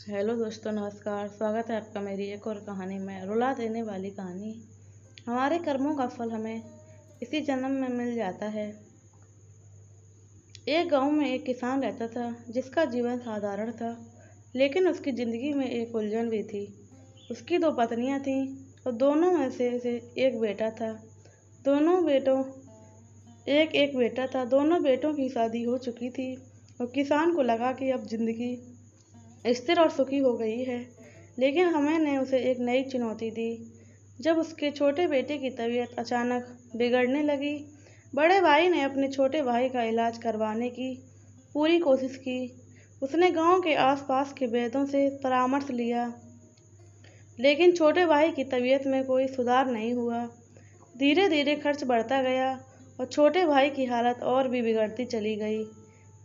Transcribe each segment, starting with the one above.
Hello दोस्तों, नमस्कार। स्वागत है आपका मेरी एक और कहानी में। रुला देने वाली कहानी। हमारे कर्मों का फल हमें इसी जन्म में मिल जाता है। एक गांव में एक किसान रहता था जिसका जीवन साधारण था, लेकिन उसकी ज़िंदगी में एक उलझन भी थी। उसकी दो पत्नियां थीं और दोनों में से एक बेटा था। दोनों बेटों एक एक बेटा था। दोनों बेटों की शादी हो चुकी थी और किसान को लगा कि अब जिंदगी स्थिर और सुखी हो गई है। लेकिन हमें ने उसे एक नई चुनौती दी। जब उसके छोटे बेटे की तबीयत अचानक बिगड़ने लगी, बड़े भाई ने अपने छोटे भाई का इलाज करवाने की पूरी कोशिश की। उसने गांव के आसपास के वैद्यों से परामर्श लिया, लेकिन छोटे भाई की तबीयत में कोई सुधार नहीं हुआ। धीरे धीरे खर्च बढ़ता गया और छोटे भाई की हालत और भी बिगड़ती चली गई।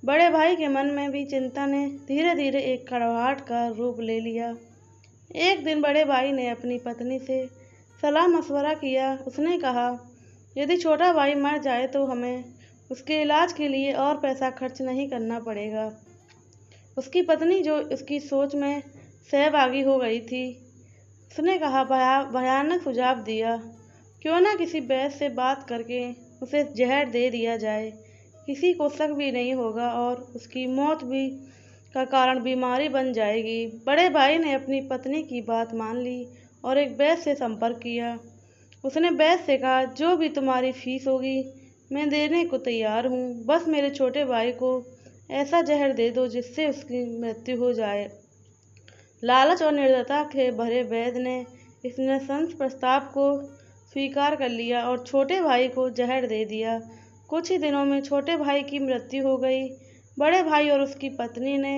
बड़े भाई के मन में भी चिंता ने धीरे धीरे एक कड़वाहट का रूप ले लिया। एक दिन बड़े भाई ने अपनी पत्नी से सलाह मशवरा किया। उसने कहा, यदि छोटा भाई मर जाए तो हमें उसके इलाज के लिए और पैसा खर्च नहीं करना पड़ेगा। उसकी पत्नी, जो उसकी सोच में सहभागी हो गई थी, उसने कहा, भयानक सुझाव दिया, क्यों ना किसी वैद्य से बात करके उसे जहर दे दिया जाए। किसी को शक भी नहीं होगा और उसकी मौत भी का कारण बीमारी बन जाएगी। बड़े भाई ने अपनी पत्नी की बात मान ली और एक वैद्य से संपर्क किया। उसने वैद्य से कहा, जो भी तुम्हारी फीस होगी मैं देने को तैयार हूँ, बस मेरे छोटे भाई को ऐसा जहर दे दो जिससे उसकी मृत्यु हो जाए। लालच और निर्दयता के भरे वैद्य ने इस नृशंस प्रस्ताव को स्वीकार कर लिया और छोटे भाई को जहर दे दिया। कुछ ही दिनों में छोटे भाई की मृत्यु हो गई। बड़े भाई और उसकी पत्नी ने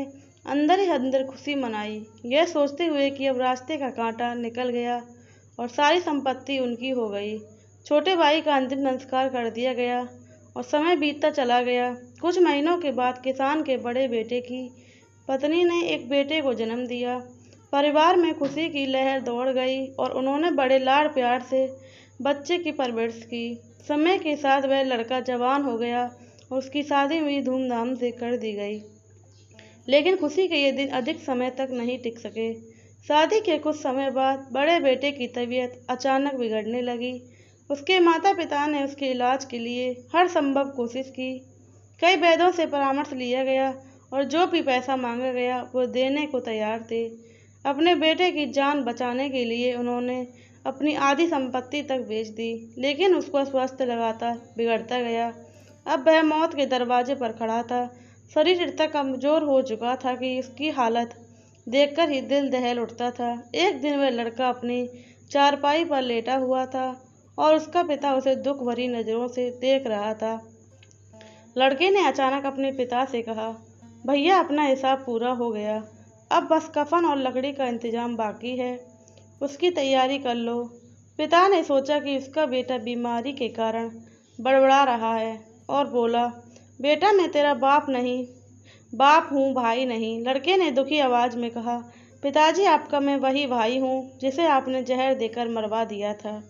अंदर ही अंदर खुशी मनाई, यह सोचते हुए कि अब रास्ते का कांटा निकल गया और सारी संपत्ति उनकी हो गई। छोटे भाई का अंतिम संस्कार कर दिया गया और समय बीतता चला गया। कुछ महीनों के बाद किसान के बड़े बेटे की पत्नी ने एक बेटे को जन्म दिया। परिवार में खुशी की लहर दौड़ गई और उन्होंने बड़े लाड़ प्यार से बच्चे की परवरिश की। समय के साथ वह लड़का जवान हो गया और उसकी शादी भी धूमधाम से कर दी गई। लेकिन खुशी के ये दिन अधिक समय तक नहीं टिक सके। शादी के कुछ समय बाद बड़े बेटे की तबीयत अचानक बिगड़ने लगी। उसके माता पिता ने उसके इलाज के लिए हर संभव कोशिश की। कई वैद्यों से परामर्श लिया गया और जो भी पैसा मांगा गया वो देने को तैयार थे। अपने बेटे की जान बचाने के लिए उन्होंने अपनी आधी संपत्ति तक बेच दी, लेकिन उसका स्वास्थ्य लगातार बिगड़ता गया। अब वह मौत के दरवाजे पर खड़ा था। शरीर इतना कमजोर हो चुका था कि उसकी हालत देखकर ही दिल दहल उठता था। एक दिन वह लड़का अपनी चारपाई पर लेटा हुआ था और उसका पिता उसे दुख भरी नज़रों से देख रहा था। लड़के ने अचानक अपने पिता से कहा, भैया, अपना हिसाब पूरा हो गया, अब बस कफन और लकड़ी का इंतजाम बाकी है, उसकी तैयारी कर लो। पिता ने सोचा कि उसका बेटा बीमारी के कारण बड़बड़ा रहा है और बोला, बेटा, मैं तेरा बाप हूँ, भाई नहीं। लड़के ने दुखी आवाज़ में कहा, पिताजी, आपका मैं वही भाई हूँ जिसे आपने जहर देकर मरवा दिया था।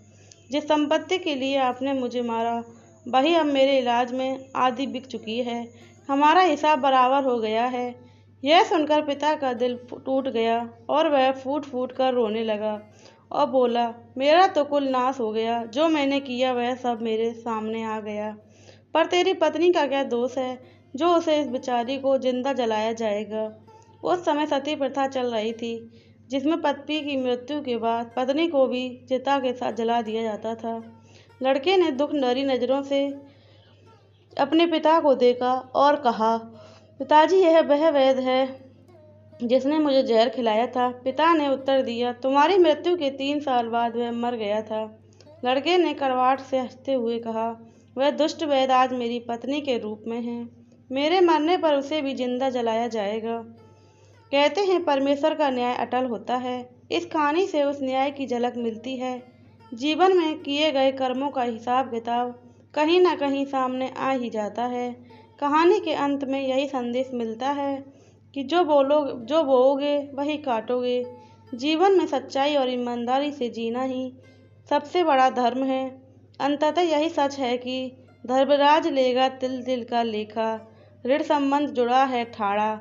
जिस संपत्ति के लिए आपने मुझे मारा वही अब मेरे इलाज में आधी बिक चुकी है। हमारा हिसाब बराबर हो गया है। यह सुनकर पिता का दिल टूट गया और वह फूट फूट कर रोने लगा और बोला, मेरा तो कुल नाश हो गया। जो मैंने किया वह सब मेरे सामने आ गया। पर तेरी पत्नी का क्या दोष है जो उसे इस बेचारी को जिंदा जलाया जाएगा। उस समय सती प्रथा चल रही थी, जिसमें पति की मृत्यु के बाद पत्नी को भी चिता के साथ जला दिया जाता था। लड़के ने दुख भरी नज़रों से अपने पिता को देखा और कहा, पिताजी, यह वह वैद्य है जिसने मुझे जहर खिलाया था। पिता ने उत्तर दिया, तुम्हारी मृत्यु के 3 साल बाद वह मर गया था। लड़के ने कड़वाहट से हंसते हुए कहा, वह दुष्ट वैद्य आज मेरी पत्नी के रूप में है। मेरे मरने पर उसे भी जिंदा जलाया जाएगा। कहते हैं परमेश्वर का न्याय अटल होता है। इस कहानी से उस न्याय की झलक मिलती है। जीवन में किए गए कर्मों का हिसाब किताब कहीं ना कहीं सामने आ ही जाता है। कहानी के अंत में यही संदेश मिलता है कि जो बोओगे वही काटोगे। जीवन में सच्चाई और ईमानदारी से जीना ही सबसे बड़ा धर्म है। अंततः यही सच है कि धर्मराज लेगा तिल तिल का लेखा, ऋण संबंध जुड़ा है ठाड़ा।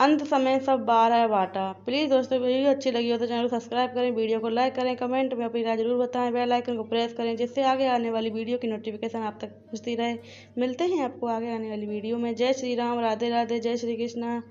अंत समय सब बारह बाटा। प्लीज़ दोस्तों वीडियो अच्छी लगी हो तो चैनल को सब्सक्राइब करें, वीडियो को लाइक करें, कमेंट में अपनी राय जरूर बताएं, बेल आइकन को प्रेस करें जिससे आगे आने वाली वीडियो की नोटिफिकेशन आप तक पहुंचती रहे। मिलते हैं आपको आगे आने वाली वीडियो में। जय श्री राम, राधे राधे, जय श्री कृष्णा।